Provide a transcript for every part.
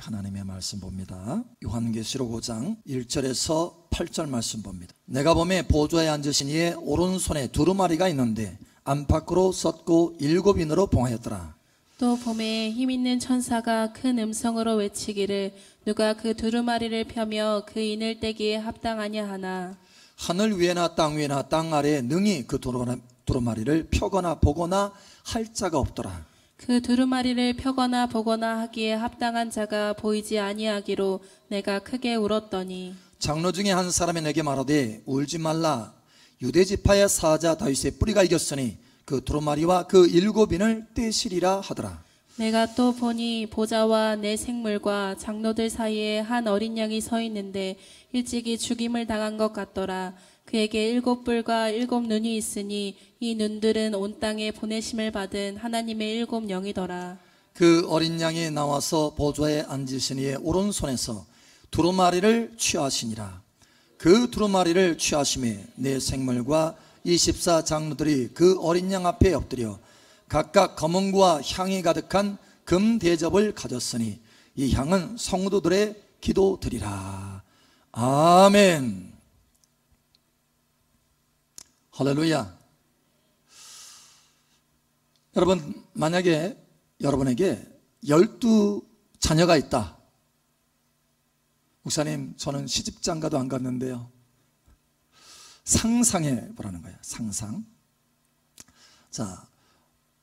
하나님의 말씀 봅니다. 요한계시록 5장 1절에서 8절 말씀 봅니다. 내가 보매 보좌에 앉으신 이의 오른손에 두루마리가 있는데 안팎으로 섰고 7인으로 봉하였더라. 또 보매 힘있는 천사가 큰 음성으로 외치기를 누가 그 두루마리를 펴며 그 인을 떼기에 합당하냐 하나. 하늘 위에나 땅 위에나 땅 아래에 능히 그 두루마리를 펴거나 보거나 할 자가 없더라. 그 두루마리를 펴거나 보거나 하기에 합당한 자가 보이지 아니하기로 내가 크게 울었더니 장로 중에 한 사람이 내게 말하되 울지 말라. 유대 지파의 사자 다윗의 뿌리가 이겼으니 그 두루마리와 그 7인을 떼시리라 하더라. 내가 또 보니 보좌와 내 생물과 장로들 사이에 한 어린 양이 서 있는데 일찍이 죽임을 당한 것 같더라. 그에게 7뿔과 7눈이 있으니 이 눈들은 온 땅에 보내심을 받은 하나님의 7영이더라. 그 어린 양이 나와서 보좌에 앉으신 이의 오른손에서 두루마리를 취하시니라. 그 두루마리를 취하심에 내 생물과 24 장로들이 그 어린 양 앞에 엎드려 각각 검은과 향이 가득한 금 대접을 가졌으니 이 향은 성도들의 기도드리라. 아멘. 할렐루야. 여러분, 만약에 여러분에게 12자녀가 있다. 목사님, 저는 시집장가도 안 갔는데요. 상상해 보라는 거예요. 상상. 자,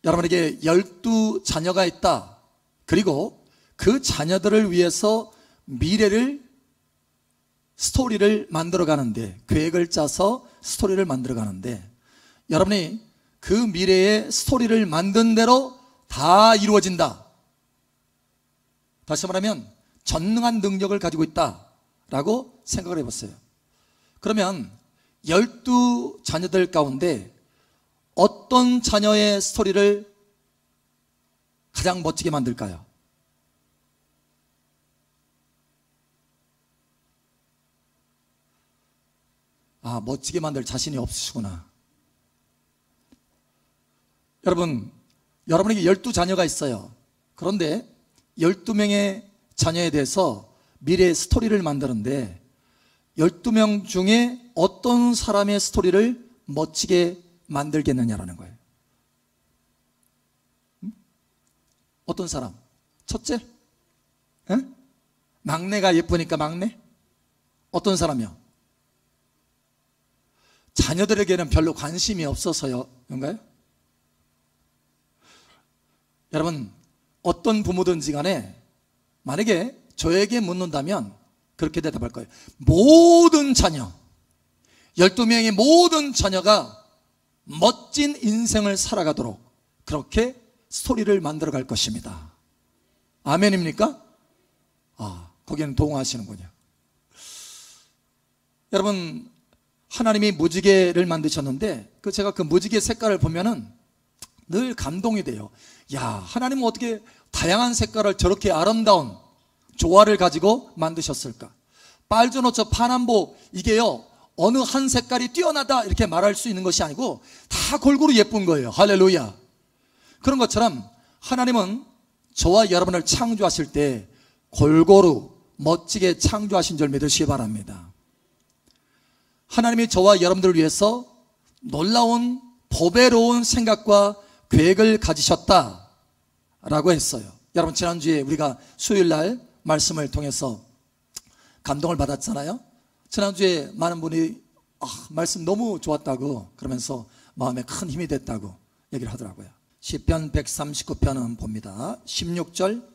여러분에게 12자녀가 있다. 그리고 그 자녀들을 위해서 스토리를 만들어 가는데, 계획을 짜서 스토리를 만들어 가는데, 여러분이 그 미래의 스토리를 만든 대로 다 이루어진다. 다시 말하면 전능한 능력을 가지고 있다라고 생각을 해봤어요. 그러면 12자녀들 가운데 어떤 자녀의 스토리를 가장 멋지게 만들까요? 아, 멋지게 만들 자신이 없으시구나. 여러분, 여러분에게 12자녀가 있어요. 그런데 12명의 자녀에 대해서 미래의 스토리를 만드는데 12명 중에 어떤 사람의 스토리를 멋지게 만들겠느냐라는 거예요. 어떤 사람? 첫째? 막내가 예쁘니까 막내? 어떤 사람이요? 자녀들에게는 별로 관심이 없어서요. 그런가요? 여러분, 어떤 부모든지 간에 만약에 저에게 묻는다면 그렇게 대답할 거예요. 모든 자녀, 12명의 모든 자녀가 멋진 인생을 살아가도록 그렇게 스토리를 만들어 갈 것입니다. 아멘입니까? 아, 거기는 동의하시는군요. 여러분, 하나님이 무지개를 만드셨는데 제가 그 무지개 색깔을 보면은 늘 감동이 돼요. 야, 하나님은 어떻게 다양한 색깔을 저렇게 아름다운 조화를 가지고 만드셨을까? 빨주노초 파남보, 이게요 어느 한 색깔이 뛰어나다 이렇게 말할 수 있는 것이 아니고 다 골고루 예쁜 거예요. 할렐루야. 그런 것처럼 하나님은 저와 여러분을 창조하실 때 골고루 멋지게 창조하신 줄 믿으시기 바랍니다. 하나님이 저와 여러분들을 위해서 놀라운 보배로운 생각과 계획을 가지셨다라고 했어요. 여러분, 지난주에 우리가 수요일날 말씀을 통해서 감동을 받았잖아요. 지난주에 많은 분이 말씀 너무 좋았다고 그러면서 마음에 큰 힘이 됐다고 얘기를 하더라고요. 시편 139편은 봅니다. 16절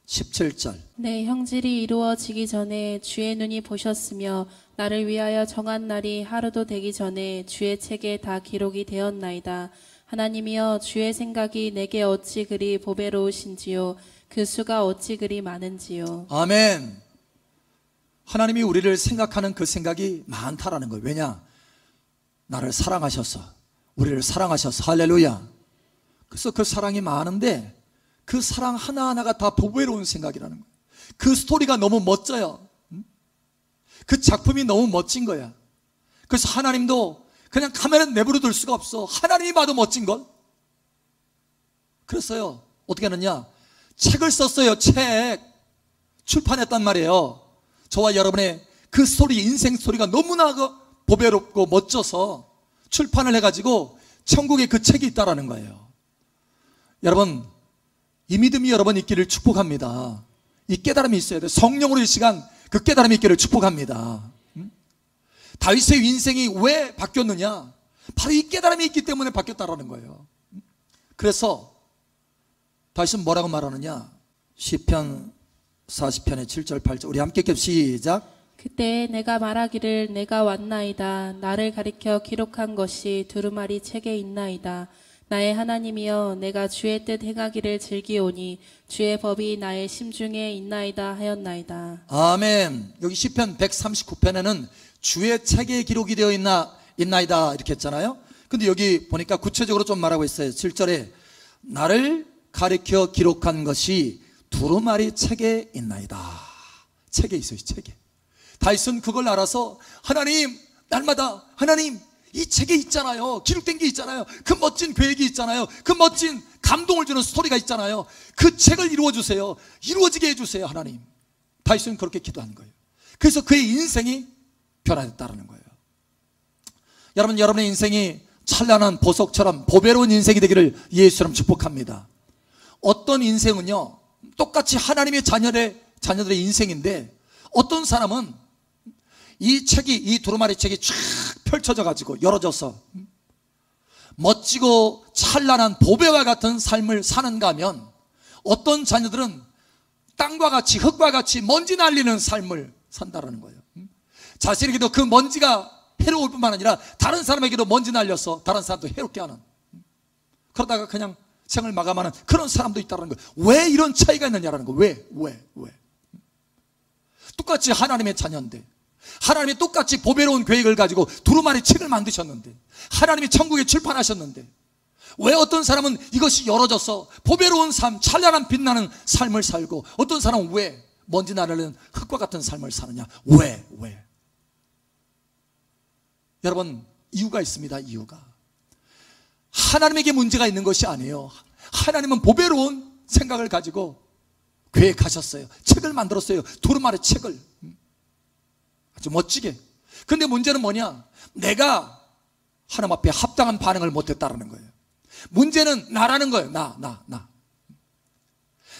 17절. 내 형질이 이루어지기 전에 주의 눈이 보셨으며 나를 위하여 정한 날이 하루도 되기 전에 주의 책에 다 기록이 되었나이다. 하나님이여, 주의 생각이 내게 어찌 그리 보배로우신지요, 그 수가 어찌 그리 많은지요. 아멘. 하나님이 우리를 생각하는 그 생각이 많다라는 거예요. 왜냐? 나를 사랑하셔서, 우리를 사랑하셔서. 할렐루야. 그래서 그 사랑이 많은데 그 사랑 하나하나가 다 보배로운 생각이라는 거예요. 그 스토리가 너무 멋져요. 그 작품이 너무 멋진 거야. 그래서 하나님도 그냥 카메라 내버려 둘 수가 없어. 하나님이 봐도 멋진 걸. 그랬어요. 어떻게 하느냐? 책을 썼어요. 책. 출판했단 말이에요. 저와 여러분의 그 스토리, 인생 스토리가 너무나 보배롭고 멋져서 출판을 해가지고 천국에 그 책이 있다라는 거예요. 여러분, 이 믿음이 여러분 있기를 축복합니다. 이 깨달음이 있어야 돼요. 성령으로 이 시간 그 깨달음이 있기를 축복합니다. 다윗의 인생이 왜 바뀌었느냐? 바로 이 깨달음이 있기 때문에 바뀌었다라는 거예요. 그래서 다윗은 뭐라고 말하느냐? 시편 40편의 7절 8절 우리 함께 읽게 시작. 그때 내가 말하기를 내가 왔나이다. 나를 가리켜 기록한 것이 두루마리 책에 있나이다. 나의 하나님이여 내가 주의 뜻 행하기를 즐기오니 주의 법이 나의 심중에 있나이다 하였나이다. 아멘. 여기 시편 139편에는 주의 책에 기록이 되어 있나이다 이렇게 했잖아요. 근데 여기 보니까 구체적으로 좀 말하고 있어요. 7절에 나를 가리켜 기록한 것이 두루마리 책에 있나이다. 책에 있어요. 책에. 다윗은 그걸 알아서 하나님, 날마다 하나님 이 책에 있잖아요. 기록된 게 있잖아요. 그 멋진 계획이 있잖아요. 그 멋진 감동을 주는 스토리가 있잖아요. 그 책을 이루어주세요. 이루어지게 해주세요. 하나님. 다윗은 그렇게 기도한 거예요. 그래서 그의 인생이 변화됐다는 거예요. 여러분, 여러분의 인생이 찬란한 보석처럼 보배로운 인생이 되기를 예수처럼 축복합니다. 어떤 인생은요, 똑같이 하나님의 자녀들의 인생인데 어떤 사람은 이 책이, 이 두루마리 책이 쫙 펼쳐져 가지고 열어져서 멋지고 찬란한 보배와 같은 삶을 사는가 하면 어떤 자녀들은 땅과 같이 흙과 같이 먼지 날리는 삶을 산다라는 거예요. 자신에게도 그 먼지가 해로울 뿐만 아니라 다른 사람에게도 먼지 날려서 다른 사람도 해롭게 하는, 그러다가 그냥 생을 마감하는 그런 사람도 있다는 거예요. 왜 이런 차이가 있느냐라는 거예요. 왜? 똑같이 하나님의 자녀인데, 하나님이 똑같이 보배로운 계획을 가지고 두루마리 책을 만드셨는데, 하나님이 천국에 출판하셨는데, 왜 어떤 사람은 이것이 열어져서 보배로운 삶, 찬란한 빛나는 삶을 살고 어떤 사람은 왜 먼지 나르는 흙과 같은 삶을 사느냐? 왜? 여러분, 이유가 있습니다. 이유가 하나님에게 문제가 있는 것이 아니에요. 하나님은 보배로운 생각을 가지고 계획하셨어요. 책을 만들었어요. 두루마리 책을 아주 멋지게. 근데 문제는 뭐냐? 내가 하나님 앞에 합당한 반응을 못했다라는 거예요. 문제는 나라는 거예요. 나.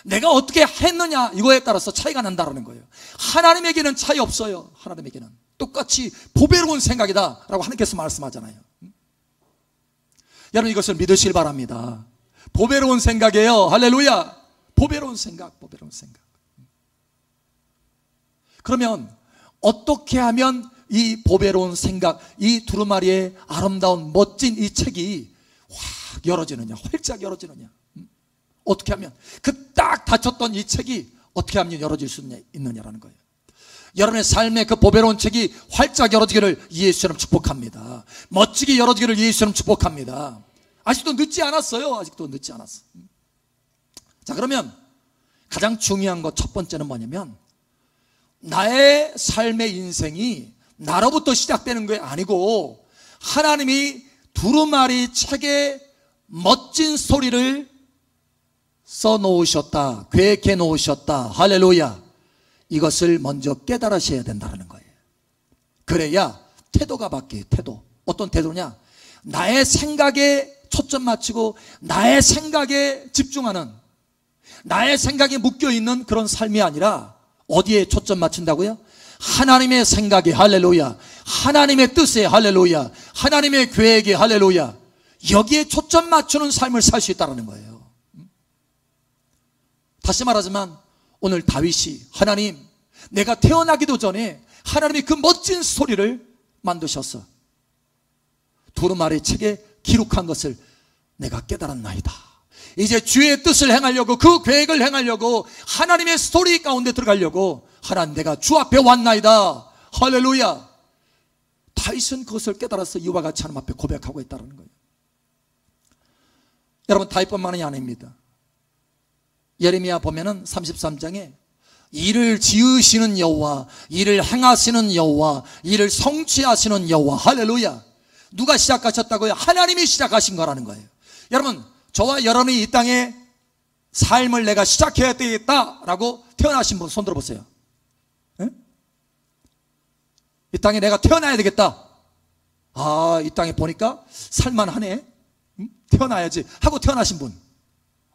내가 어떻게 했느냐 이거에 따라서 차이가 난다라는 거예요. 하나님에게는 차이 없어요. 하나님에게는 똑같이 보배로운 생각이다 라고 하나님께서 말씀하잖아요. 여러분, 이것을 믿으시길 바랍니다. 보배로운 생각이에요. 할렐루야. 보배로운 생각. 그러면 어떻게 하면 이 보배로운 생각, 이 두루마리의 아름다운 멋진 이 책이 확 열어지느냐, 활짝 열어지느냐? 어떻게 하면 그 딱 닫혔던 이 책이 어떻게 하면 열어질 수 있느냐라는 거예요. 여러분의 삶의 그 보배로운 책이 활짝 열어지기를 예수처럼 축복합니다. 멋지게 열어지기를 예수처럼 축복합니다. 아직도 늦지 않았어요. 아직도 늦지 않았어. 자, 그러면 가장 중요한 것 첫 번째는 뭐냐면, 나의 삶의 인생이 나로부터 시작되는 게 아니고 하나님이 두루마리 책에 멋진 스토리를 써놓으셨다, 계획해 놓으셨다. 할렐루야. 이것을 먼저 깨달으셔야 된다는 거예요. 그래야 태도가 바뀌어요. 태도. 어떤 태도냐? 나의 생각에 초점 맞추고 나의 생각에 집중하는, 나의 생각에 묶여있는 그런 삶이 아니라 어디에 초점 맞춘다고요? 하나님의 생각에, 할렐루야. 하나님의 뜻에, 할렐루야. 하나님의 계획에, 할렐루야. 여기에 초점 맞추는 삶을 살 수 있다는 거예요. 다시 말하지만 오늘 다윗이, 하나님, 내가 태어나기도 전에 하나님이 그 멋진 스토리를 만드셨어. 두루마리 책에 기록한 것을 내가 깨달았나이다. 이제 주의 뜻을 행하려고, 그 계획을 행하려고, 하나님의 스토리 가운데 들어가려고 하나님, 내가 주 앞에 왔나이다. 할렐루야. 다윗은 그것을 깨달아서 이와 같이 하나님 앞에 고백하고 있다는 거예요. 여러분, 다윗뿐만이 아닙니다. 예레미야 보면은 33장에 이를 지으시는 여호와, 이를 행하시는 여호와, 이를 성취하시는 여호와. 할렐루야. 누가 시작하셨다고요? 하나님이 시작하신 거라는 거예요. 여러분, 저와 여러분이 이 땅에 삶을 내가 시작해야 되겠다라고 태어나신 분 손 들어보세요. 예? 이 땅에 내가 태어나야 되겠다. 아, 이 땅에 보니까 살만하네. 태어나야지 하고 태어나신 분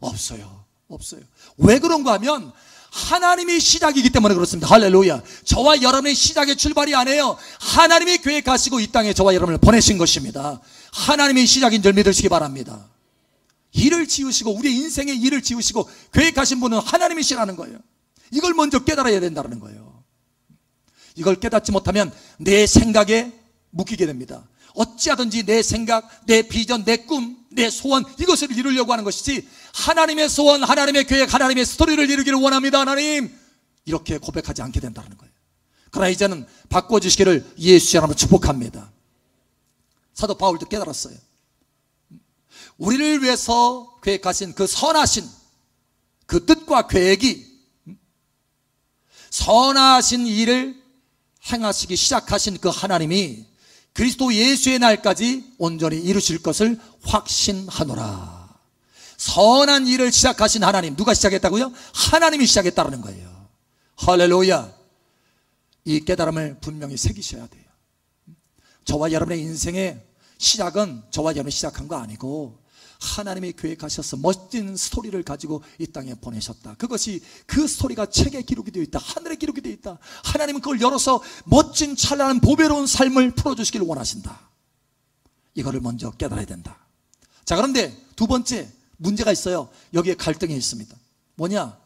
없어요. 없어요. 왜 그런가 하면 하나님이 시작이기 때문에 그렇습니다. 할렐루야. 저와 여러분의 시작의 출발이 아니에요. 하나님이 계획하시고 이 땅에 저와 여러분을 보내신 것입니다. 하나님이 시작인 줄 믿으시기 바랍니다. 일을 지으시고 우리의 인생의 일을 지으시고 계획하신 분은 하나님이시라는 거예요. 이걸 먼저 깨달아야 된다는 거예요. 이걸 깨닫지 못하면 내 생각에 묶이게 됩니다. 어찌하든지 내 생각, 내 비전, 내 꿈, 내 소원, 이것을 이루려고 하는 것이지, 하나님의 소원, 하나님의 계획, 하나님의 스토리를 이루기를 원합니다 하나님, 이렇게 고백하지 않게 된다는 거예요. 그러나 이제는 바꿔주시기를 예수 이름으로 축복합니다. 사도 바울도 깨달았어요. 우리를 위해서 계획하신 그 선하신 그 뜻과 계획이, 선하신 일을 행하시기 시작하신 그 하나님이 그리스도 예수의 날까지 온전히 이루실 것을 확신하노라. 선한 일을 시작하신 하나님, 누가 시작했다고요? 하나님이 시작했다는 거예요. 할렐루야. 이 깨달음을 분명히 새기셔야 돼요. 저와 여러분의 인생의 시작은 저와 여러분이 시작한 거 아니고 하나님이 계획하셔서 멋진 스토리를 가지고 이 땅에 보내셨다. 그것이, 그 스토리가 책에 기록이 되어 있다. 하늘에 기록이 되어 있다. 하나님은 그걸 열어서 멋진 찬란한 보배로운 삶을 풀어주시길 원하신다. 이거를 먼저 깨달아야 된다. 자, 그런데 두 번째 문제가 있어요. 여기에 갈등이 있습니다. 뭐냐?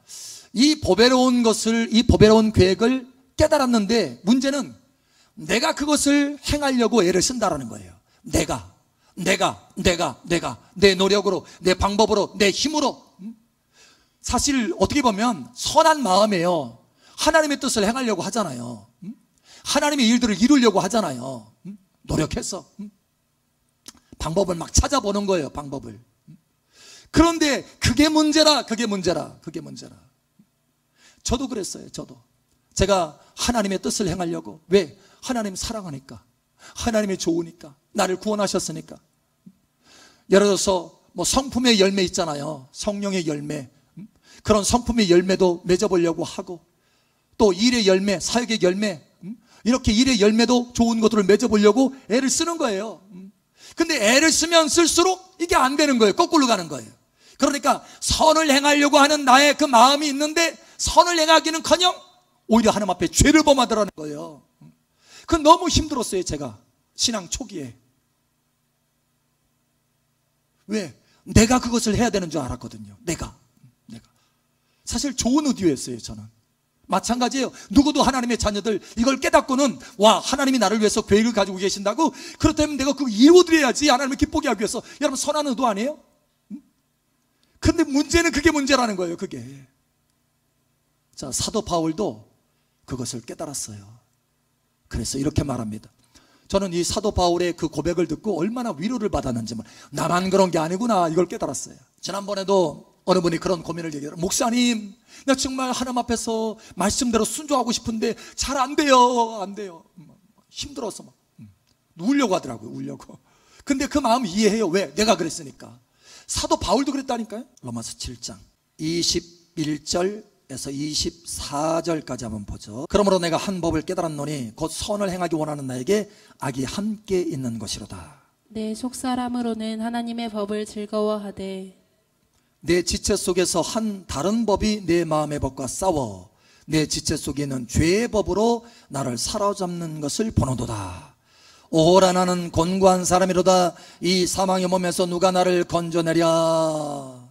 이 보배로운 것을, 이 보배로운 계획을 깨달았는데 문제는 내가 그것을 행하려고 애를 쓴다라는 거예요. 내가 내 노력으로, 내 방법으로, 내 힘으로. 사실 어떻게 보면 선한 마음이에요. 하나님의 뜻을 행하려고 하잖아요. 하나님의 일들을 이루려고 하잖아요. 노력해서 방법을 막 찾아보는 거예요. 방법을. 그런데 그게 문제라. 저도 그랬어요. 제가 하나님의 뜻을 행하려고. 왜? 하나님 사랑하니까, 하나님이 좋으니까, 나를 구원하셨으니까. 예를 들어서 뭐 성품의 열매 있잖아요. 성령의 열매. 그런 성품의 열매도 맺어보려고 하고, 또 일의 열매, 사역의 열매, 이렇게 일의 열매도 좋은 것들을 맺어보려고 애를 쓰는 거예요. 근데 애를 쓰면 쓸수록 이게 안 되는 거예요. 거꾸로 가는 거예요. 그러니까 선을 행하려고 하는 나의 그 마음이 있는데 선을 행하기는커녕 오히려 하나님 앞에 죄를 범하더라는 거예요. 그건 너무 힘들었어요. 제가 신앙 초기에. 왜? 내가 그것을 해야 되는 줄 알았거든요. 내가 사실 좋은 의도였어요. 저는 마찬가지예요. 누구도 하나님의 자녀들 이걸 깨닫고는, 와, 하나님이 나를 위해서 계획을 가지고 계신다고, 그렇다면 내가 그거 이루어드려야지, 하나님을 기쁘게 하기 위해서. 여러분, 선한 의도 아니에요? 근데 문제는 그게 문제라는 거예요. 그게. 자, 사도 바울도 그것을 깨달았어요. 그래서 이렇게 말합니다. 저는 이 사도 바울의 그 고백을 듣고 얼마나 위로를 받았는지, 나만 그런 게 아니구나, 이걸 깨달았어요. 지난번에도 어느 분이 그런 고민을 얘기해요. 목사님, 나 정말 하나님 앞에서 말씀대로 순종하고 싶은데 잘 안 돼요. 힘들어서 막 울려고 하더라고요. 울려고. 근데 그 마음 이해해요. 왜? 내가 그랬으니까. 사도 바울도 그랬다니까요. 로마서 7장 21절에서 24절까지 한번 보죠. 그러므로 내가 한 법을 깨달았노니 곧 선을 행하기 원하는 나에게 악이 함께 있는 것이로다. 내 속사람으로는 하나님의 법을 즐거워하되 내 지체 속에서 한 다른 법이 내 마음의 법과 싸워 내 지체 속에 있는 죄의 법으로 나를 사로잡는 것을 보노도다. 오라, 나는 곤고한 사람이로다. 이 사망의 몸에서 누가 나를 건져내랴. 와,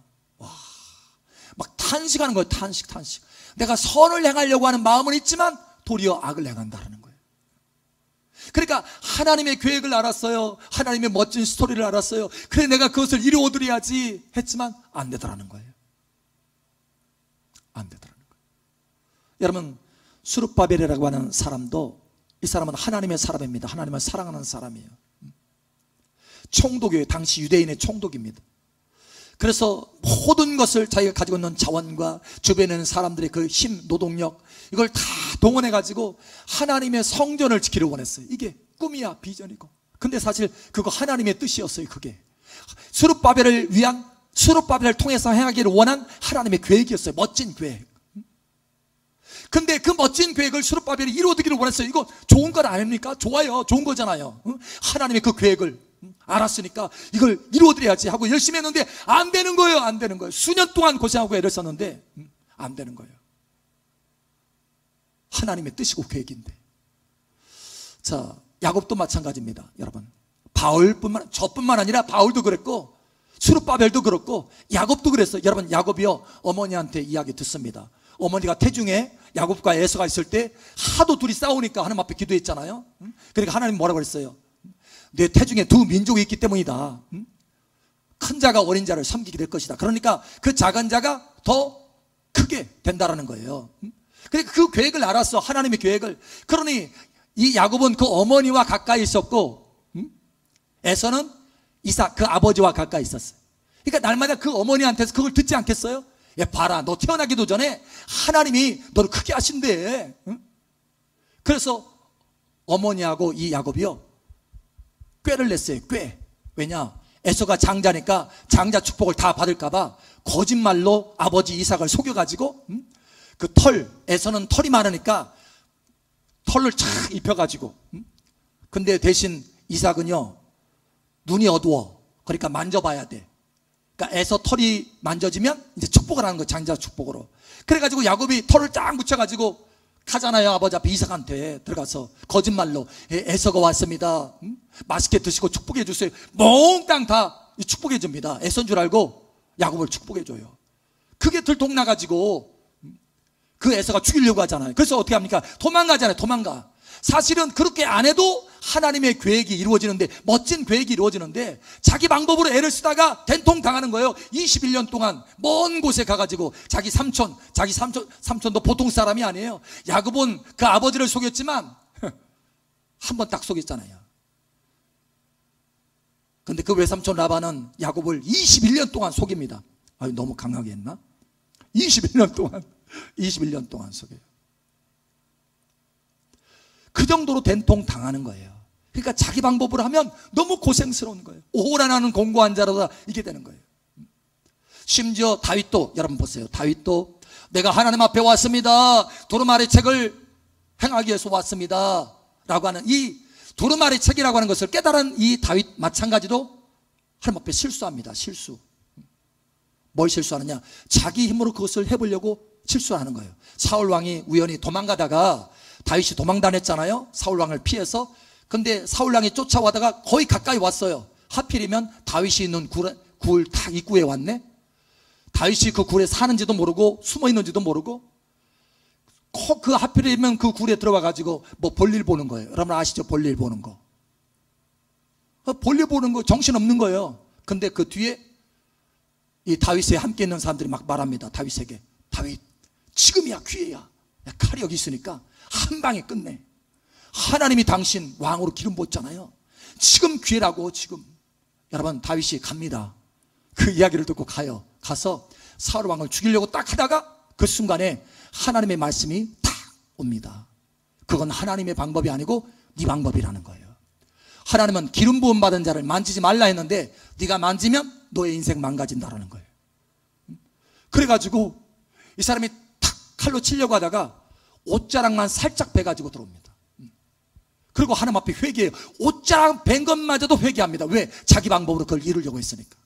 막 탄식하는 거예요. 탄식. 내가 선을 행하려고 하는 마음은 있지만 도리어 악을 행한다는 거예요. 그러니까 하나님의 계획을 알았어요. 하나님의 멋진 스토리를 알았어요. 그래, 내가 그것을 이루어드려야지 했지만 안 되더라는 거예요. 안 되더라는 거예요. 여러분, 수룹바벨이라고 하는 사람도, 이 사람은 하나님의 사람입니다. 하나님을 사랑하는 사람이에요. 총독이에요. 당시 유대인의 총독입니다. 그래서 모든 것을 자기가 가지고 있는 자원과 주변에 있는 사람들의 그 힘, 노동력, 이걸 다 동원해가지고 하나님의 성전을 지키려고 원했어요. 이게 꿈이야, 비전이고. 근데 사실 그거 하나님의 뜻이었어요. 그게 수룹바벨을 통해서 행하기를 원한 하나님의 계획이었어요. 멋진 계획. 근데 그 멋진 계획을 스룹바벨이 이루어지기를 원했어요. 이거 좋은 것 아닙니까? 좋아요. 좋은 거잖아요. 하나님의 그 계획을 알았으니까 이걸 이루어드려야지 하고 열심히 했는데 안 되는 거예요. 안 되는 거예요. 수년 동안 고생하고 애를 썼는데 안 되는 거예요. 하나님의 뜻이고 계획인데. 자, 야곱도 마찬가지입니다. 여러분, 저뿐만 아니라 바울도 그랬고 스룹바벨도 그렇고 야곱도 그랬어요. 여러분, 야곱이요, 어머니한테 이야기 듣습니다. 어머니가 태중에 야곱과 에서가 있을 때 하도 둘이 싸우니까 하나님 앞에 기도했잖아요. 그러니까 하나님 뭐라고 그랬어요? 내 태중에 두 민족이 있기 때문이다. 큰 자가 어린 자를 섬기게 될 것이다. 그러니까 그 작은 자가 더 크게 된다라는 거예요. 그러니까 그 계획을 알았어. 하나님의 계획을. 그러니 이 야곱은 그 어머니와 가까이 있었고 에서는 이삭 그 아버지와 가까이 있었어요. 그러니까 날마다 그 어머니한테서 그걸 듣지 않겠어요? 야, 봐라, 너 태어나기도 전에 하나님이 너를 크게 하신대. 그래서 어머니하고 이 야곱이요, 꾀를 냈어요. 꾀. 왜냐? 에서가 장자니까 장자 축복을 다 받을까봐 거짓말로 아버지 이삭을 속여가지고 그 에서는 털이 많으니까 털을 착 입혀가지고, 근데 대신 이삭은요, 눈이 어두워. 그러니까 만져봐야 돼. 그러니까 에서 털이 만져지면 이제 축복을 하는 거예요. 장자 축복으로. 그래가지고 야곱이 털을 쫙 묻혀가지고 가잖아요. 아버지 앞에 이삭한테 들어가서 거짓말로 에서가 왔습니다. 맛있게 드시고 축복해 주세요. 몽땅 다 축복해 줍니다. 에서인 줄 알고 야곱을 축복해 줘요. 그게 들통나가지고 그 에서가 죽이려고 하잖아요. 그래서 어떻게 합니까? 도망가잖아요. 도망가. 사실은 그렇게 안 해도 하나님의 계획이 이루어지는데, 멋진 계획이 이루어지는데 자기 방법으로 애를 쓰다가 된통 당하는 거예요. 21년 동안 먼 곳에 가가지고 자기 삼촌도 보통 사람이 아니에요. 야곱은 그 아버지를 속였지만 한 번 딱 속였잖아요. 근데 그 외삼촌 라반은 야곱을 21년 동안 속입니다. 아유, 너무 강하게 했나? 21년 동안 속여요. 그 정도로 된통 당하는 거예요. 그러니까 자기 방법으로 하면 너무 고생스러운 거예요. 오호라나는 공고한 자로다, 이게 되는 거예요. 심지어 다윗도, 여러분 보세요. 다윗도 내가 하나님 앞에 왔습니다, 두루마리 책을 행하기 위해서 왔습니다 라고 하는 이 두루마리 책이라고 하는 것을 깨달은 이 다윗 마찬가지도 하나님 앞에 실수합니다. 실수. 뭘 실수하느냐? 자기 힘으로 그것을 해보려고 실수하는 거예요. 사울 왕이 우연히 도망가다가 다윗이 도망다녔잖아요. 사울 왕을 피해서. 근데 사울 왕이 쫓아와다가 거의 가까이 왔어요. 하필이면 다윗이 있는 굴 딱 입구에 왔네. 다윗이 그 굴에 사는지도 모르고 숨어 있는지도 모르고 그 하필이면 그 굴에 들어와 가지고 뭐 볼일 보는 거예요. 여러분 아시죠? 볼일 보는 거. 볼일 보는 거 정신없는 거예요. 근데 그 뒤에 이 다윗에 함께 있는 사람들이 막 말합니다. 다윗에게, 다윗 지금이야 기회야. 칼이 여기 있으니까 한 방에 끝내. 하나님이 당신 왕으로 기름 붓잖아요. 지금 기회라고. 지금. 여러분, 다윗이 갑니다. 그 이야기를 듣고 가요. 가서 사울 왕을 죽이려고 딱 하다가 그 순간에 하나님의 말씀이 탁 옵니다. 그건 하나님의 방법이 아니고 네 방법이라는 거예요. 하나님은 기름 부음 받은 자를 만지지 말라 했는데 네가 만지면 너의 인생 망가진다라는 거예요. 그래가지고 이 사람이 탁 칼로 치려고 하다가 옷자락만 살짝 베가지고 들어옵니다. 그리고 하나님 앞에 회개해요. 옷자락 벤 것마저도 회개합니다. 왜? 자기 방법으로 그걸 이루려고 했으니까.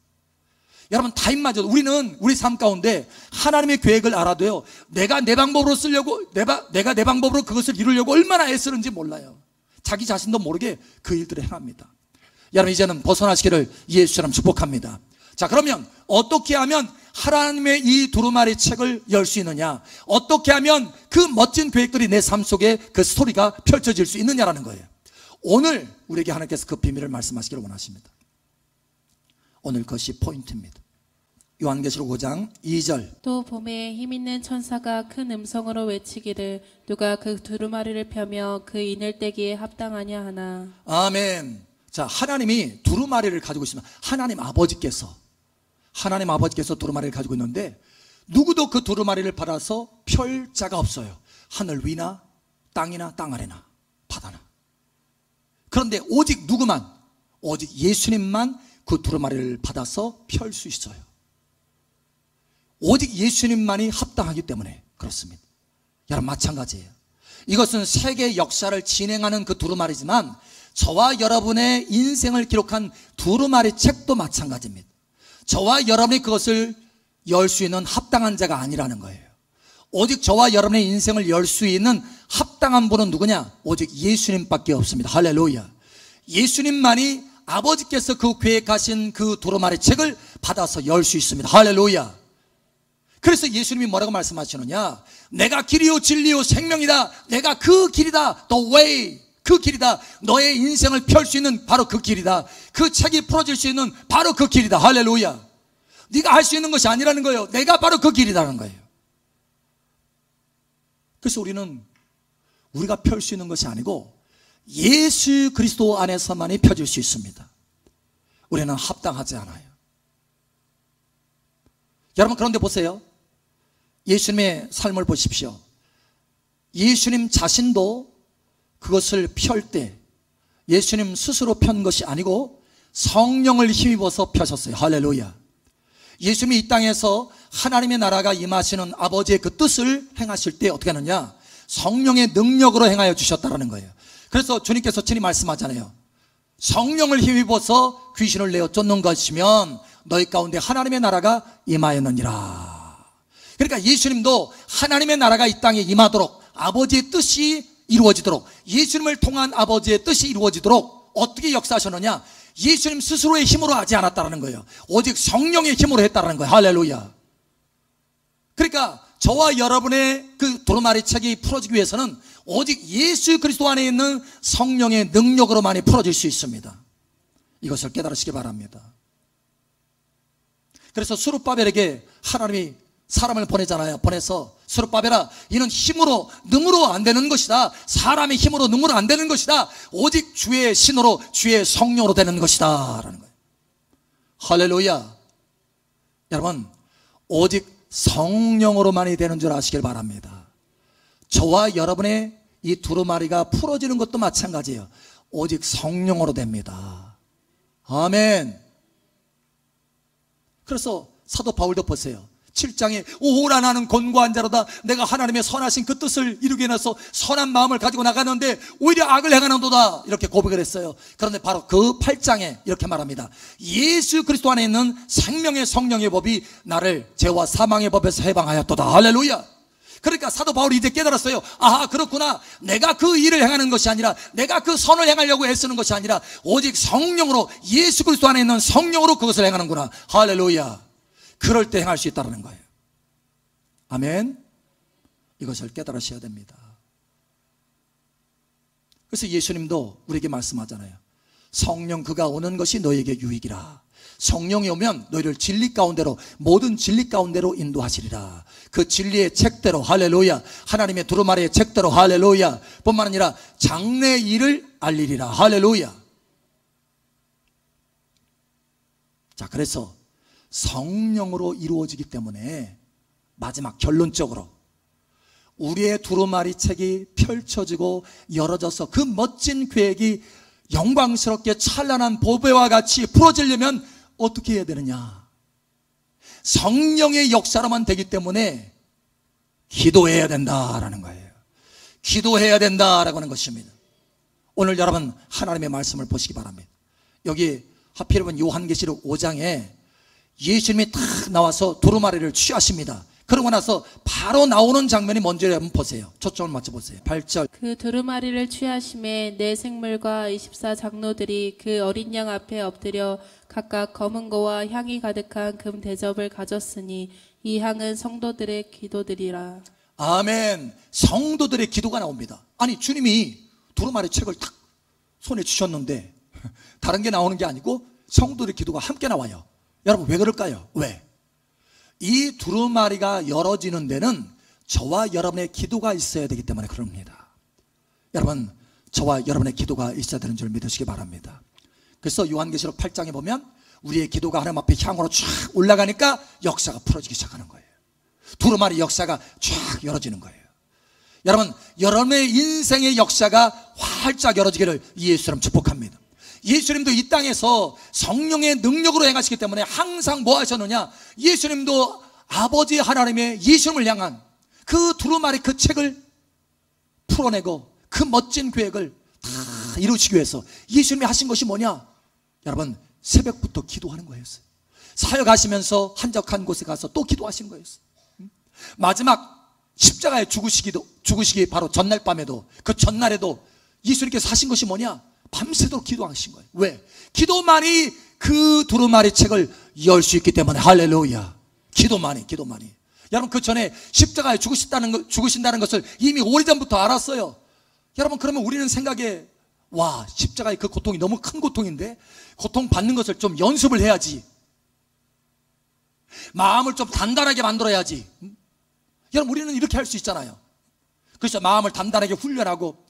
여러분, 다윗마저도, 우리는 우리 삶 가운데 하나님의 계획을 알아도요, 내가 내 방법으로 쓰려고, 내가 내 방법으로 그것을 이루려고 얼마나 애쓰는지 몰라요. 자기 자신도 모르게 그 일들을 행합니다. 여러분, 이제는 벗어나시기를 예수처럼 축복합니다. 자, 그러면 어떻게 하면 하나님의 이 두루마리 책을 열 수 있느냐? 어떻게 하면 그 멋진 계획들이 내 삶 속에 그 스토리가 펼쳐질 수 있느냐라는 거예요. 오늘 우리에게 하나님께서 그 비밀을 말씀하시기를 원하십니다. 오늘 그것이 포인트입니다. 요한계시록 5장 2절. 또 봄에 힘있는 천사가 큰 음성으로 외치기를 누가 그 두루마리를 펴며 그 인을 떼기에 합당하냐 하나. 아멘. 자, 하나님이 두루마리를 가지고 있습니다. 하나님 아버지께서 두루마리를 가지고 있는데 누구도 그 두루마리를 받아서 펼 자가 없어요. 하늘 위나 땅이나 땅 아래나 바다나. 그런데 오직 누구만, 오직 예수님만 그 두루마리를 받아서 펼 수 있어요. 오직 예수님만이 합당하기 때문에 그렇습니다. 여러분 마찬가지예요. 이것은 세계 역사를 진행하는 그 두루마리지만 저와 여러분의 인생을 기록한 두루마리 책도 마찬가지입니다. 저와 여러분이 그것을 열 수 있는 합당한 자가 아니라는 거예요. 오직 저와 여러분의 인생을 열 수 있는 합당한 분은 누구냐? 오직 예수님밖에 없습니다. 할렐루야. 예수님만이 아버지께서 그 계획하신 그 두루마리 책을 받아서 열 수 있습니다. 할렐루야. 그래서 예수님이 뭐라고 말씀하시느냐? 내가 길이요 진리요 생명이다. 내가 그 길이다. The way. 그 길이다. 너의 인생을 펼 수 있는 바로 그 길이다. 그 책이 풀어질 수 있는 바로 그 길이다. 할렐루야. 네가 할 수 있는 것이 아니라는 거예요. 내가 바로 그 길이라는 거예요. 그래서 우리가 펼 수 있는 것이 아니고 예수 그리스도 안에서만이 펴질 수 있습니다. 우리는 합당하지 않아요. 여러분 그런데 보세요. 예수님의 삶을 보십시오. 예수님 자신도 그것을 펼 때 예수님 스스로 편 것이 아니고 성령을 힘입어서 펴셨어요. 할렐루야. 예수님이 이 땅에서 하나님의 나라가 임하시는 아버지의 그 뜻을 행하실 때 어떻게 하느냐? 성령의 능력으로 행하여 주셨다는 거예요. 그래서 주님께서 친히 말씀하잖아요. 성령을 힘입어서 귀신을 내어 쫓는 것이면 너희 가운데 하나님의 나라가 임하였느니라. 그러니까 예수님도 하나님의 나라가 이 땅에 임하도록 아버지의 뜻이 이루어지도록 예수님을 통한 아버지의 뜻이 이루어지도록 어떻게 역사하셨느냐? 예수님 스스로의 힘으로 하지 않았다는 거예요. 오직 성령의 힘으로 했다는 거예요. 할렐루야. 그러니까 저와 여러분의 그 두루마리 책이 풀어지기 위해서는 오직 예수 그리스도 안에 있는 성령의 능력으로만이 풀어질 수 있습니다. 이것을 깨달으시기 바랍니다. 그래서 스룹바벨에게 하나님이 사람을 보내잖아요. 보내서 스룹바벨아, 이는 힘으로 능으로 안 되는 것이다. 사람의 힘으로 능으로 안 되는 것이다. 오직 주의 신으로 주의 성령으로 되는 것이다 라는 거예요. 할렐루야. 여러분 오직 성령으로만이 되는 줄 아시길 바랍니다. 저와 여러분의 이 두루마리가 풀어지는 것도 마찬가지예요. 오직 성령으로 됩니다. 아멘. 그래서 사도 바울도 보세요. 7장에 오호라 나는 곤고한 자로다. 내가 하나님의 선하신 그 뜻을 이루기 위해서 선한 마음을 가지고 나가는데 오히려 악을 행하는도다. 이렇게 고백을 했어요. 그런데 바로 그 8장에 이렇게 말합니다. 예수 그리스도 안에 있는 생명의 성령의 법이 나를 죄와 사망의 법에서 해방하였도다. 할렐루야. 그러니까 사도 바울이 이제 깨달았어요. 아, 그렇구나. 내가 그 일을 행하는 것이 아니라, 내가 그 선을 행하려고 애쓰는 것이 아니라 오직 성령으로, 예수 그리스도 안에 있는 성령으로 그것을 행하는구나. 할렐루야. 그럴 때 행할 수 있다는 거예요. 아멘. 이것을 깨달으셔야 됩니다. 그래서 예수님도 우리에게 말씀하잖아요. 성령 그가 오는 것이 너에게 유익이라. 성령이 오면 너희를 진리 가운데로, 모든 진리 가운데로 인도하시리라. 그 진리의 책대로, 할렐루야, 하나님의 두루마리의 책대로, 할렐루야, 뿐만 아니라 장래 일을 알리리라. 할렐루야. 자, 그래서 성령으로 이루어지기 때문에 마지막 결론적으로 우리의 두루마리 책이 펼쳐지고 열어져서 그 멋진 계획이 영광스럽게 찬란한 보배와 같이 풀어지려면 어떻게 해야 되느냐? 성령의 역사로만 되기 때문에 기도해야 된다라는 거예요. 기도해야 된다라고 하는 것입니다. 오늘 여러분 하나님의 말씀을 보시기 바랍니다. 여기 하필이면 요한계시록 5장에 예수님이 딱 나와서 두루마리를 취하십니다. 그러고 나서 바로 나오는 장면이 뭔지 한번 보세요. 초점을 맞춰보세요. 8절. 그 두루마리를 취하심에 네 생물과 24장로들이 그 어린 양 앞에 엎드려 각각 검은 거와 향이 가득한 금 대접을 가졌으니 이 향은 성도들의 기도들이라. 아멘. 성도들의 기도가 나옵니다. 아니 주님이 두루마리 책을 탁 손에 주셨는데 다른 게 나오는 게 아니고 성도들의 기도가 함께 나와요. 여러분 왜 그럴까요? 왜? 이 두루마리가 열어지는 데는 저와 여러분의 기도가 있어야 되기 때문에 그럽니다. 여러분 저와 여러분의 기도가 있어야 되는 줄 믿으시기 바랍니다. 그래서 요한계시록 8장에 보면 우리의 기도가 하나님 앞에 향으로 쫙 올라가니까 역사가 풀어지기 시작하는 거예요. 두루마리 역사가 쫙 열어지는 거예요. 여러분 여러분의 인생의 역사가 활짝 열어지기를 예수님 축복합니다. 예수님도 이 땅에서 성령의 능력으로 행하시기 때문에 항상 뭐 하셨느냐? 예수님도 아버지 하나님의 예수님을 향한 그 두루마리 그 책을 풀어내고 그 멋진 계획을 다 이루시기 위해서 예수님이 하신 것이 뭐냐? 여러분, 새벽부터 기도하는 거였어요. 사역하시면서 한적한 곳에 가서 또 기도하신 거였어요. 마지막 십자가에 죽으시기 바로 전날 밤에도, 그 전날에도 예수님께서 하신 것이 뭐냐? 밤새도록 기도하신 거예요. 왜? 기도만이 그 두루마리 책을 열 수 있기 때문에. 할렐루야. 기도만이. 여러분, 그 전에 십자가에 죽으신다는 것을 이미 오래전부터 알았어요. 여러분, 그러면 우리는 생각에, 와, 십자가의 그 고통이 너무 큰 고통인데 고통 받는 것을 좀 연습을 해야지, 마음을 좀 단단하게 만들어야지. 여러분, 우리는 이렇게 할 수 있잖아요. 그래서 마음을 단단하게 훈련하고,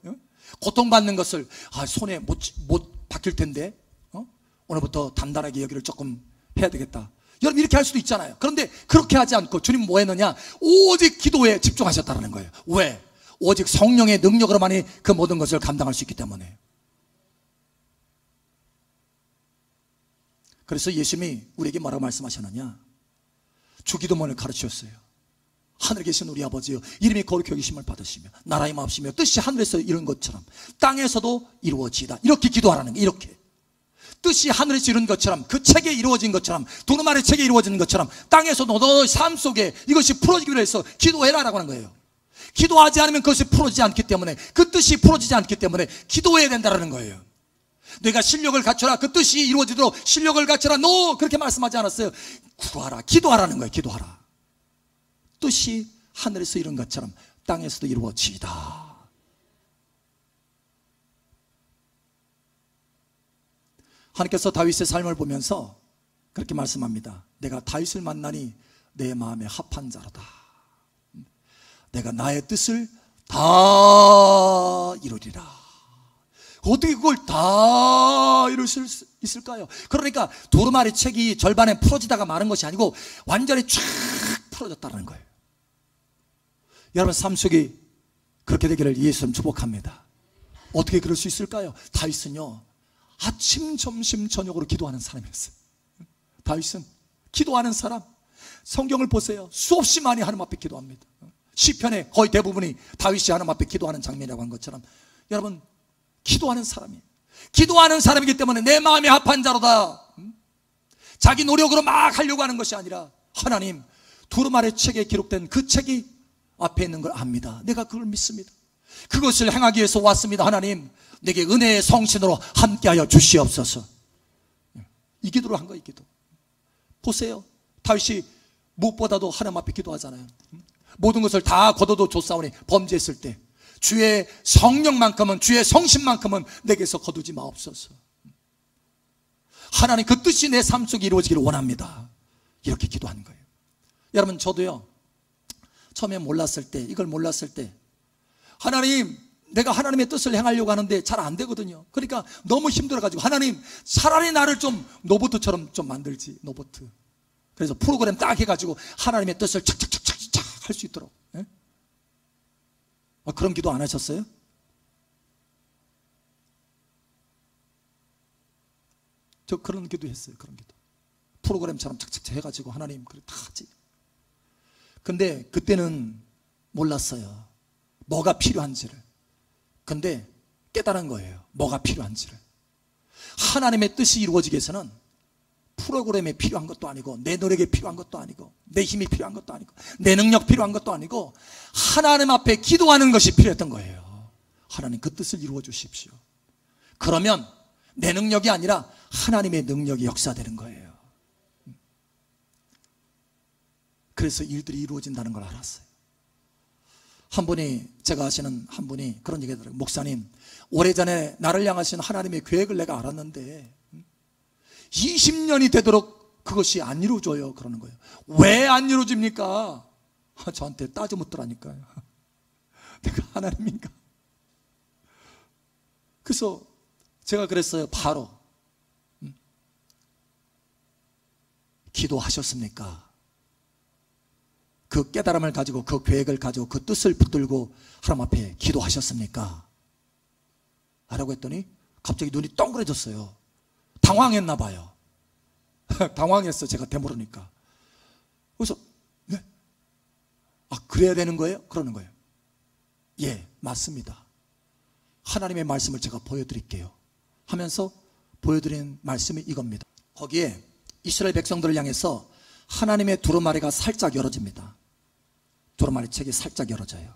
고통받는 것을, 손에 못 박힐 텐데 오늘부터 단단하게 여기를 조금 해야 되겠다. 여러분, 이렇게 할 수도 있잖아요. 그런데 그렇게 하지 않고 주님 뭐 했느냐? 오직 기도에 집중하셨다는 거예요. 왜? 오직 성령의 능력으로만이 그 모든 것을 감당할 수 있기 때문에. 그래서 예수님이 우리에게 뭐라고 말씀하셨느냐? 주기도문을 가르치셨어요. 하늘에 계신 우리 아버지여, 이름이 거룩히 여기심을 받으시며 나라의 마옵시며 뜻이 하늘에서 이룬 것처럼 땅에서도 이루어지이다. 이렇게 기도하라는 거예요. 이렇게 뜻이 하늘에서 이룬 것처럼, 그 책에 이루어진 것처럼, 두루마리 책에 이루어진 것처럼 땅에서도 너의 삶 속에 이것이 풀어지기 위해서 기도해라라고 하는 거예요. 기도하지 않으면 그것이 풀어지지 않기 때문에, 그 뜻이 풀어지지 않기 때문에 기도해야 된다는 거예요. 내가 실력을 갖춰라, 그 뜻이 이루어지도록 실력을 갖춰라, 너 그렇게 말씀하지 않았어요. 구하라, 기도하라는 거예요. 기도하라. 뜻이 하늘에서 이룬 것처럼 땅에서도 이루어지이다. 하나님께서 다윗의 삶을 보면서 그렇게 말씀합니다. 내가 다윗을 만나니 내 마음에 합한 자로다. 내가 나의 뜻을 다 이루리라. 어떻게 그걸 다 이룰 수 있을까요? 그러니까 두루마리 책이 절반에 풀어지다가 마는 것이 아니고 완전히 쫙 풀어졌다는 거예요. 여러분, 삶 속에 그렇게 되기를 예수님 축복합니다. 어떻게 그럴 수 있을까요? 다윗은요, 아침, 점심, 저녁으로 기도하는 사람이었어요. 다윗은 기도하는 사람. 성경을 보세요. 수없이 많이 하나님 앞에 기도합니다. 시편의 거의 대부분이 다윗이 하나님 앞에 기도하는 장면이라고 한 것처럼, 여러분, 기도하는 사람이에요. 기도하는 사람이기 때문에 내 마음에 합한 자로다. 자기 노력으로 막 하려고 하는 것이 아니라, 하나님, 두루마리 책에 기록된 그 책이 앞에 있는 걸 압니다. 내가 그걸 믿습니다. 그것을 행하기 위해서 왔습니다. 하나님, 내게 은혜의 성신으로 함께하여 주시옵소서. 이 기도를 한 거예요. 이 기도. 보세요, 다윗이 무엇보다도 하나님 앞에 기도하잖아요. 모든 것을 다 거둬도 줬사오니 범죄했을 때 주의 성령만큼은, 주의 성신만큼은 내게서 거두지 마옵소서. 하나님, 그 뜻이 내 삶 속에 이루어지기를 원합니다. 이렇게 기도하는 거예요. 여러분, 저도요, 처음에 몰랐을 때, 이걸 몰랐을 때, 하나님, 내가 하나님의 뜻을 행하려고 하는데 잘 안 되거든요. 그러니까 너무 힘들어가지고, 하나님, 차라리 나를 좀 로봇처럼 좀 만들지, 로봇. 그래서 프로그램 딱 해가지고 하나님의 뜻을 착착착착착 할 수 있도록. 예? 그런 기도 안 하셨어요? 저 그런 기도 했어요. 그런 기도. 프로그램처럼 착착착 해가지고 하나님, 그래 다 하지. 근데 그때는 몰랐어요. 뭐가 필요한지를. 근데 깨달은 거예요. 뭐가 필요한지를. 하나님의 뜻이 이루어지기 위해서는 프로그램에 필요한 것도 아니고, 내 노력에 필요한 것도 아니고, 내 힘이 필요한 것도 아니고, 내 능력 필요한 것도 아니고, 하나님 앞에 기도하는 것이 필요했던 거예요. 하나님, 그 뜻을 이루어 주십시오. 그러면 내 능력이 아니라 하나님의 능력이 역사되는 거예요. 그래서 일들이 이루어진다는 걸 알았어요. 한 분이, 제가 아시는 한 분이 그런 얘기 하더라고요. 목사님, 오래전에 나를 향하신 하나님의 계획을 내가 알았는데 20년이 되도록 그것이 안 이루어져요. 그러는 거예요. 왜 안 이루어집니까? 저한테 따져 묻더라니까요. 내가 하나님인가? 그래서 제가 그랬어요. 바로, 기도하셨습니까? 그 깨달음을 가지고, 그 계획을 가지고, 그 뜻을 붙들고 하나님 앞에 기도하셨습니까? 라고 했더니 갑자기 눈이 동그래졌어요. 당황했나 봐요. 당황했어, 제가 되물으니까. 그래서, 네? 아, 그래야 되는 거예요? 그러는 거예요. 예, 맞습니다. 하나님의 말씀을 제가 보여드릴게요 하면서 보여드린 말씀이 이겁니다. 거기에 이스라엘 백성들을 향해서 하나님의 두루마리가 살짝 열어집니다. 두루마리 책이 살짝 열어져요.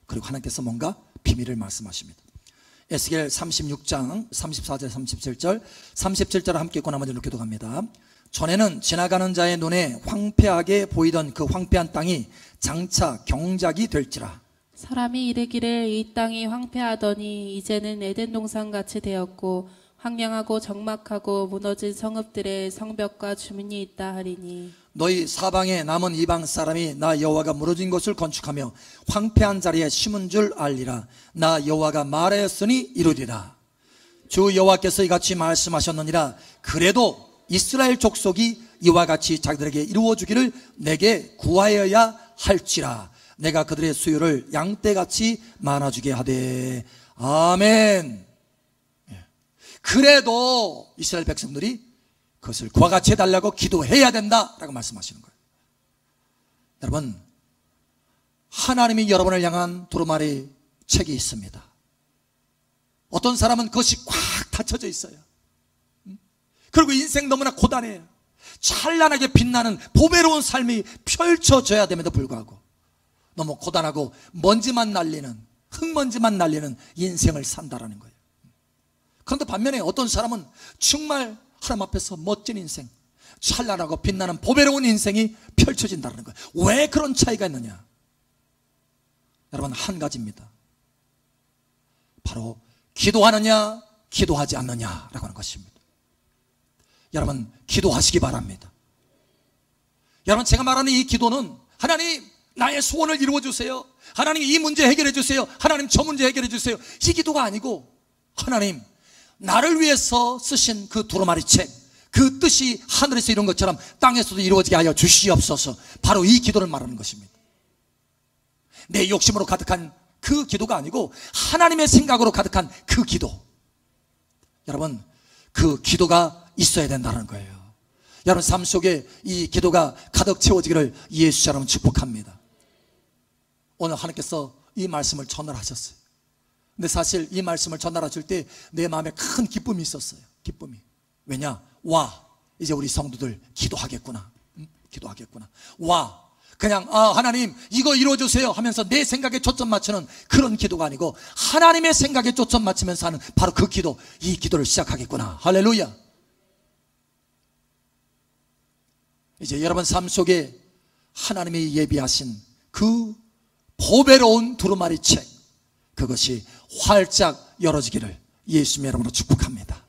그리고 하나님께서 뭔가 비밀을 말씀하십니다. 에스겔 36장 34절 37절 37절을 함께 읽고 나머지 이렇게 기도합니다. 전에는 지나가는 자의 눈에 황폐하게 보이던 그 황폐한 땅이 장차 경작이 될지라. 사람이 이르기를 이 땅이 황폐하더니 이제는 에덴 동산같이 되었고 황량하고 적막하고 무너진 성읍들의 성벽과 주민이 있다 하리니 너희 사방에 남은 이방 사람이 나 여호와가 무너진 곳을 건축하며 황폐한 자리에 심은 줄 알리라. 나 여호와가 말하였으니 이루리라. 주 여호와께서 이같이 말씀하셨느니라. 그래도 이스라엘 족속이 이와 같이 자기들에게 이루어주기를 내게 구하여야 할지라. 내가 그들의 수요를 양떼같이 많아주게 하되. 아멘. 그래도 이스라엘 백성들이 그것을 그와 같이 해달라고 기도해야 된다라고 말씀하시는 거예요. 여러분, 하나님이 여러분을 향한 두루마리 책이 있습니다. 어떤 사람은 그것이 꽉 닫혀져 있어요. 그리고 인생 너무나 고단해요. 찬란하게 빛나는 보배로운 삶이 펼쳐져야 됨에도 불구하고 너무 고단하고 먼지만 날리는, 흙먼지만 날리는 인생을 산다라는 거예요. 그런데 반면에 어떤 사람은 정말 하나님 앞에서 멋진 인생, 찬란하고 빛나는 보배로운 인생이 펼쳐진다는 거예요. 왜 그런 차이가 있느냐? 여러분, 한 가지입니다. 바로 기도하느냐 기도하지 않느냐라고 하는 것입니다. 여러분, 기도하시기 바랍니다. 여러분, 제가 말하는 이 기도는 하나님 나의 소원을 이루어 주세요, 하나님 이 문제 해결해 주세요, 하나님 저 문제 해결해 주세요, 이 기도가 아니고 하나님 나를 위해서 쓰신 그 두루마리 책, 그 뜻이 하늘에서 이룬 것처럼 땅에서도 이루어지게 하여 주시옵소서. 바로 이 기도를 말하는 것입니다. 내 욕심으로 가득한 그 기도가 아니고 하나님의 생각으로 가득한 그 기도. 여러분, 그 기도가 있어야 된다는 거예요. 여러분 삶 속에 이 기도가 가득 채워지기를 예수 이름으로 축복합니다. 오늘 하나님께서 이 말씀을 전달하셨어요. 근데 사실 이 말씀을 전달하실 때 내 마음에 큰 기쁨이 있었어요. 기쁨이. 왜냐? 와, 이제 우리 성도들 기도하겠구나. 기도하겠구나. 와, 그냥 하나님 이거 이루어주세요 하면서 내 생각에 초점 맞추는 그런 기도가 아니고 하나님의 생각에 초점 맞추면서 하는 바로 그 기도, 이 기도를 시작하겠구나. 할렐루야. 이제 여러분 삶 속에 하나님이 예비하신 그 보배로운 두루마리 책, 그것이 활짝 열어지기를 예수님의 이름으로 축복합니다.